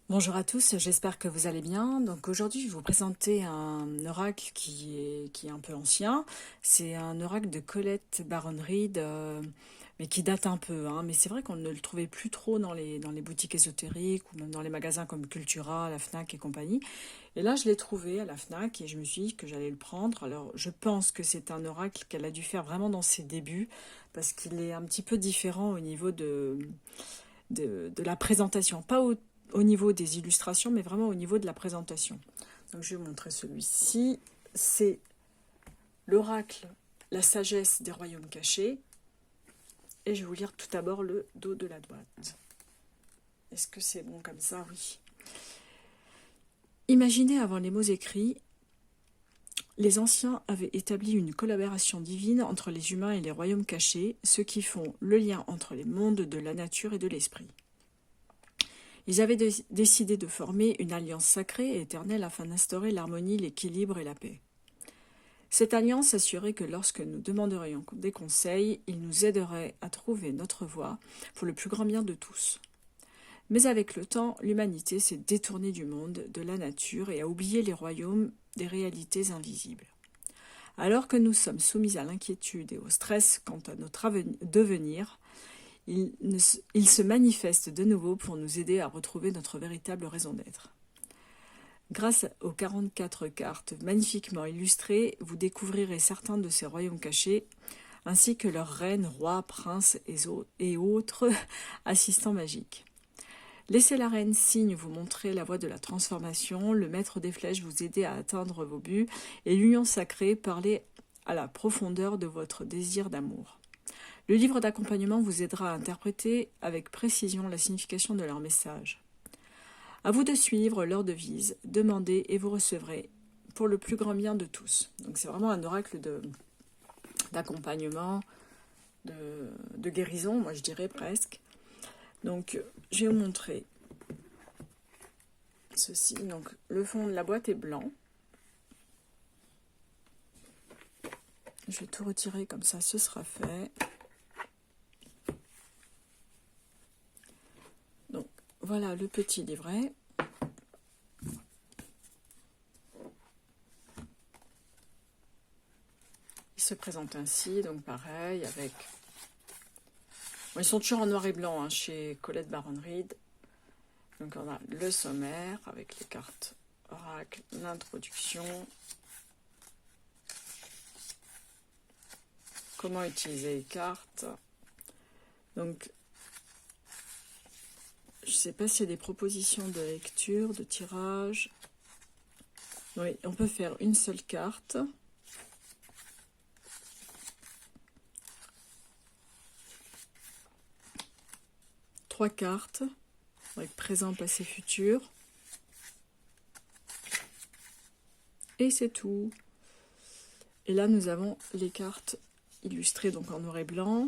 Bonjour à tous, j'espère que vous allez bien. Donc aujourd'hui, je vais vous présenter un oracle qui est un peu ancien. C'est un oracle de Colette Baron Reed, mais qui date un peu, hein. Mais c'est vrai qu'on ne le trouvait plus trop dans les boutiques ésotériques ou même dans les magasins comme Cultura, la Fnac et compagnie. Et là, je l'ai trouvé à la Fnac et je me suis dit que j'allais le prendre. Alors, je pense que c'est un oracle qu'elle a dû faire vraiment dans ses débuts parce qu'il est un petit peu différent au niveau de la présentation. Pas au niveau des illustrations, mais vraiment au niveau de la présentation. Donc je vais vous montrer celui-ci. C'est l'oracle, la sagesse des royaumes cachés. Et je vais vous lire tout d'abord le dos de la boîte. Est-ce que c'est bon comme ça? Oui. Imaginez avant les mots écrits, les anciens avaient établi une collaboration divine entre les humains et les royaumes cachés, ceux qui font le lien entre les mondes de la nature et de l'esprit. Ils avaient décidé de former une alliance sacrée et éternelle afin d'instaurer l'harmonie, l'équilibre et la paix. Cette alliance assurait que lorsque nous demanderions des conseils, ils nous aideraient à trouver notre voie pour le plus grand bien de tous. Mais avec le temps, l'humanité s'est détournée du monde, de la nature et a oublié les royaumes des réalités invisibles. Alors que nous sommes soumis à l'inquiétude et au stress quant à notre devenir, il se manifeste de nouveau pour nous aider à retrouver notre véritable raison d'être. Grâce aux 44 cartes magnifiquement illustrées, vous découvrirez certains de ces royaumes cachés, ainsi que leurs reines, rois, princes et autres assistants magiques. Laissez la reine cygne vous montrer la voie de la transformation, le maître des flèches vous aider à atteindre vos buts, et l'union sacrée parler à la profondeur de votre désir d'amour. Le livre d'accompagnement vous aidera à interpréter avec précision la signification de leur message. À vous de suivre leur devise, demandez et vous recevrez pour le plus grand bien de tous. Donc c'est vraiment un oracle d'accompagnement, de guérison, moi je dirais presque. Donc je vais vous montrer ceci. Donc le fond de la boîte est blanc. Je vais tout retirer comme ça, ce sera fait. Donc voilà le petit livret. Il se présente ainsi, donc pareil, avec... Bon, ils sont toujours en noir et blanc hein, chez Colette Baron Reed. Donc on a le sommaire avec les cartes oracle, l'introduction, comment utiliser les cartes. Donc je ne sais pas s'il y a des propositions de lecture, de tirage. Oui, on peut faire une seule carte. Trois cartes, avec présent, passé, futur. Et c'est tout. Et là, nous avons les cartes illustrées donc en noir et blanc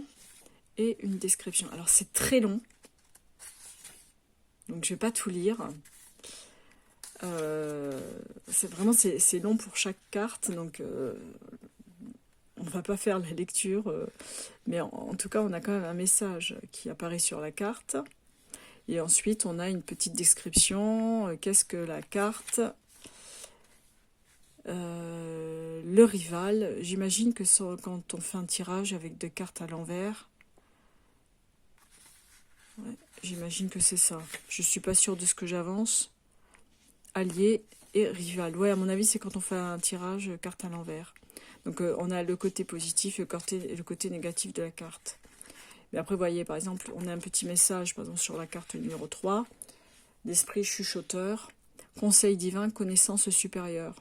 et une description. Alors, c'est très long. Donc, je ne vais pas tout lire. C'est vraiment c'est long pour chaque carte. Donc, on ne va pas faire la lecture. Mais en tout cas, on a quand même un message qui apparaît sur la carte. Et ensuite, on a une petite description. Qu'est-ce que la carte? Le rival. J'imagine que quand on fait un tirage avec des cartes à l'envers, ouais, j'imagine que c'est ça. Je suis pas sûre de ce que j'avance. Allié et rival. Ouais, à mon avis, c'est quand on fait un tirage carte à l'envers. Donc, on a le côté positif et le côté négatif de la carte. Mais après, vous voyez, par exemple, on a un petit message, par exemple, sur la carte numéro 3, d'esprit chuchoteur, conseil divin, connaissance supérieure.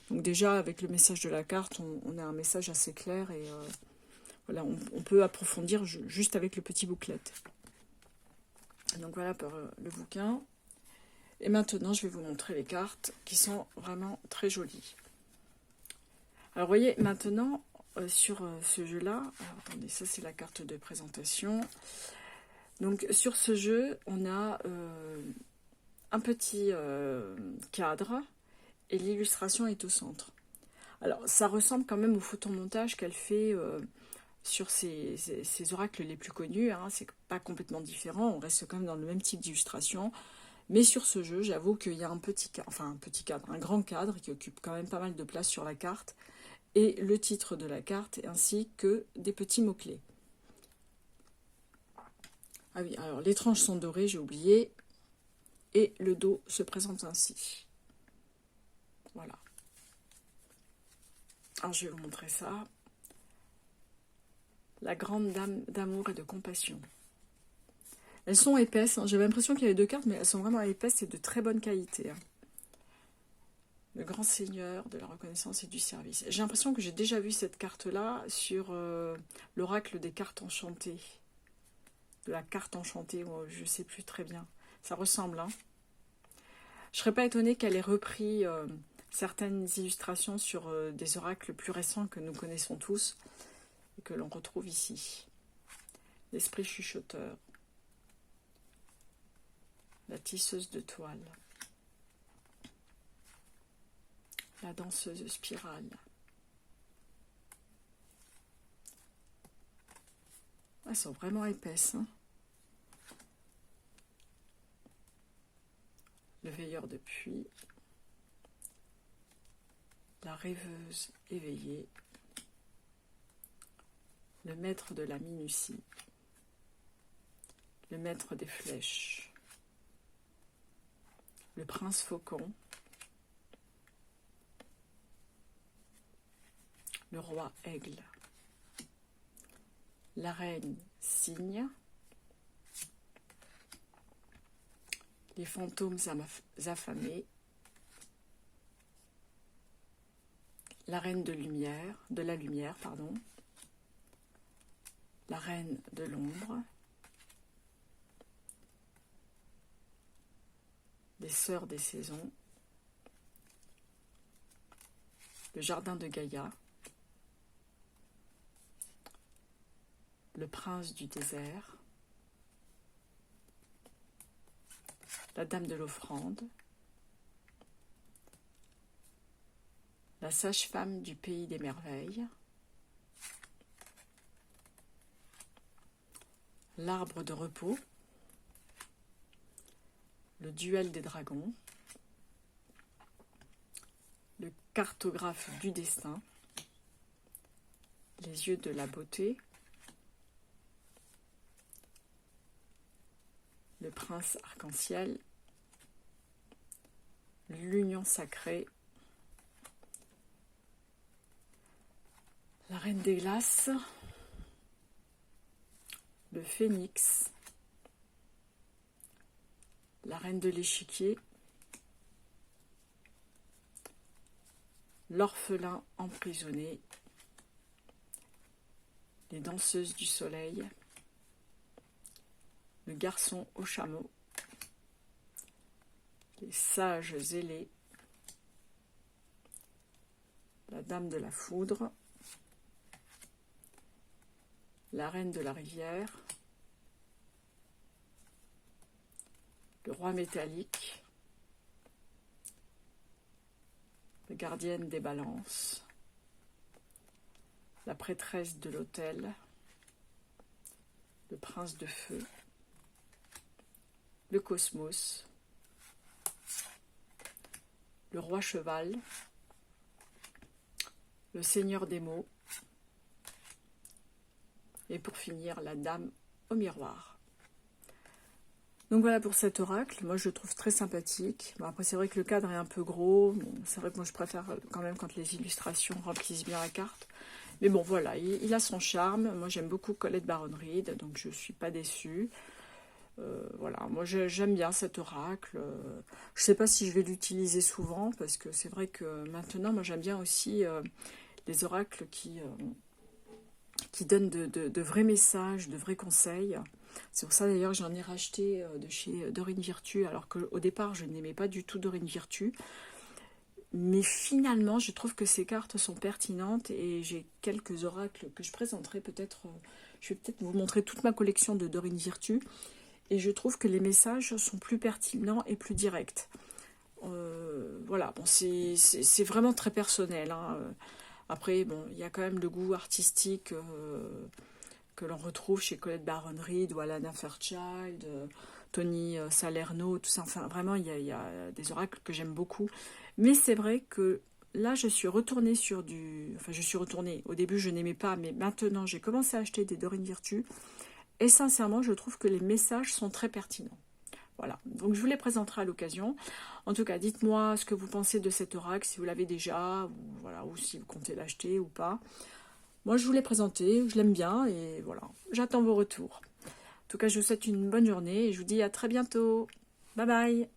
Donc déjà, avec le message de la carte, on a un message assez clair et voilà, on peut approfondir juste avec le petit booklet. Donc voilà pour le bouquin. Et maintenant, je vais vous montrer les cartes qui sont vraiment très jolies. Alors, vous voyez, maintenant, sur ce jeu-là, attendez, ça c'est la carte de présentation. Donc, sur ce jeu, on a un petit cadre et l'illustration est au centre. Alors, ça ressemble quand même au photomontage qu'elle fait sur ses oracles les plus connus. Hein. C'est pas complètement différent, on reste quand même dans le même type d'illustration. Mais sur ce jeu, j'avoue qu'il y a un petit cadre, enfin un petit cadre, un grand cadre qui occupe quand même pas mal de place sur la carte, et le titre de la carte, ainsi que des petits mots-clés. Ah oui, alors les tranches sont dorées, j'ai oublié, et le dos se présente ainsi. Voilà. Alors je vais vous montrer ça. La grande dame d'amour et de compassion. Elles sont épaisses, hein. J'avais l'impression qu'il y avait 2 cartes, mais elles sont vraiment épaisses et de très bonne qualité. Hein. Le grand seigneur de la reconnaissance et du service. J'ai l'impression que j'ai déjà vu cette carte-là sur l'oracle des cartes enchantées. De la carte enchantée, je ne sais plus très bien. Ça ressemble, hein. Je ne serais pas étonnée qu'elle ait repris certaines illustrations sur des oracles plus récents que nous connaissons tous et que l'on retrouve ici. L'esprit chuchoteur. La tisseuse de toile. La danseuse spirale. Elles sont vraiment épaisses. Hein. Le veilleur de puits. La rêveuse éveillée. Le maître de la minutie. Le maître des flèches. Le prince faucon. Le roi aigle. La reine cygne. Les fantômes affamés. La reine de la lumière, pardon. La reine de l'ombre. Les sœurs des saisons. Le jardin de Gaïa. Le prince du désert. La dame de l'offrande. La sage-femme du pays des merveilles. L'arbre de repos. Le duel des dragons. Le cartographe du destin. Les yeux de la beauté. Le prince arc-en-ciel. L'union sacrée. La reine des glaces. Le phénix. La reine de l'échiquier. L'orphelin emprisonné. Les danseuses du soleil. Le garçon au chameau. Les sages zélés. La dame de la foudre. La reine de la rivière. Le roi métallique. La gardienne des balances. La prêtresse de l'autel. Le prince de feu. Le cosmos. Le roi cheval. Le seigneur des mots. Et pour finir, la dame au miroir. Donc voilà pour cet oracle. Moi, je le trouve très sympathique. Bon, après, c'est vrai que le cadre est un peu gros. Bon, c'est vrai que moi, je préfère quand même quand les illustrations remplissent bien la carte. Mais bon, voilà, il a son charme. Moi, j'aime beaucoup Colette Baron-Reid, donc je ne suis pas déçue. Voilà, moi, j'aime bien cet oracle. Je ne sais pas si je vais l'utiliser souvent, parce que c'est vrai que maintenant, moi, j'aime bien aussi les oracles qui donnent de vrais messages, de vrais conseils. C'est pour ça d'ailleurs que j'en ai racheté de chez Dorine Virtue, alors qu'au départ je n'aimais pas du tout Dorine Virtue. Mais finalement je trouve que ces cartes sont pertinentes et j'ai quelques oracles que je présenterai peut-être. Je vais peut-être vous montrer toute ma collection de Dorine Virtue. Et je trouve que les messages sont plus pertinents et plus directs. Voilà, bon, c'est vraiment très personnel. Hein. Après, bon, il y a quand même le goût artistique que l'on retrouve chez Colette Baron-Reid ou Alana Fairchild. Tony Salerno, tout ça. Enfin, vraiment, il y a des oracles que j'aime beaucoup. Mais c'est vrai que là, je suis retournée sur du... Enfin, je suis retournée. Au début, je n'aimais pas, mais maintenant, j'ai commencé à acheter des Dorine Virtue. Et sincèrement, je trouve que les messages sont très pertinents. Voilà, donc je vous les présenterai à l'occasion. En tout cas, dites-moi ce que vous pensez de cet oracle, si vous l'avez déjà, ou, voilà, ou si vous comptez l'acheter ou pas. Moi, je vous l'ai présenté, je l'aime bien, et voilà, j'attends vos retours. En tout cas, je vous souhaite une bonne journée, et je vous dis à très bientôt. Bye bye.